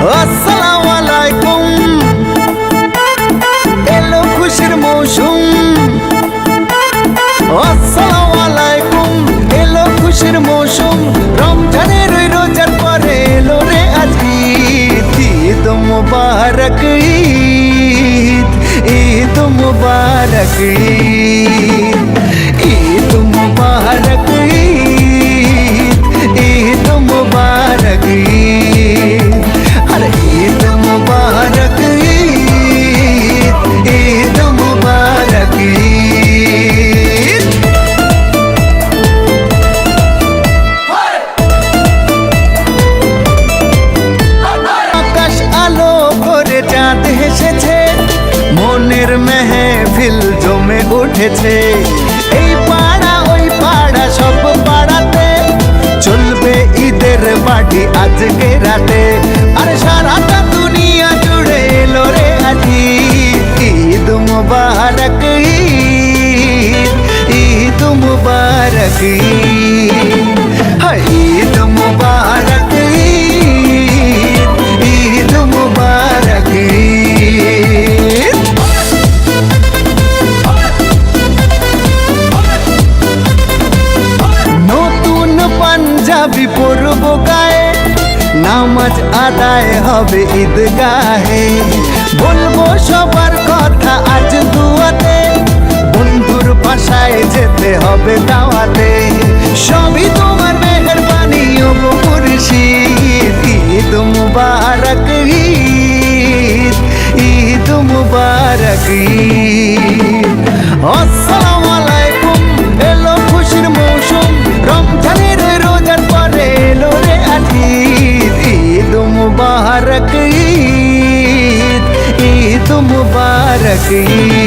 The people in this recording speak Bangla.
আসসালামু আলাইকুম, এলো খুশির মৌসুম। আসসালামু আলাইকুম, এলো খুশির মৌসুম। রমজানের ওই রোজার পরে এলো রে আজ ঈদ। ঈদ মুবারক ঈদ, ঈদ মুবারক ঈদ, ঈদ মুবারক ঈদ, ঈদ মুবারক ঈদ। আরে ঈদ মুবারক ঈদ, ঈদ মুবারক ঈদ। আকাশ আলো করে চাঁদ হেসেছে, মনের মেহফিল জমে উঠেছে। এই পাড়া ওই পাড়া সব পাড়াতে চলবে ঈদের পার্টি আজকে রাতে। আরে সারাটা দুনিয়া জুড়ে এলো রে আজ ঈদ। ঈদ মুবারক ঈদ, ঈদ মুবারক ঈদ, হায় ঈদ মুবারক ঈদ, ঈদ মুবারক ঈদ। নতুন পাঞ্জাবি পরব গায়ে, নামাজ আদায় হবে ঈদগাহে। বলবো সবার কথা আজ দুয়াতে, বন্ধুর বাসায় যেতে হবে দাওয়াতে। সবই তোমার মেহেরবানি ও মুর্শিদ। ঈদ মুবারক ঈদ, ঈদ মুবারক ঈদ। আসসালামু আলাইকুম, এলো খুশির মৌসুম। রমজানের রোজার পরে এলো রে আজ ঈদ। ঈদ মুবারক ঈদ, ঈদ মুবারক ঈদ।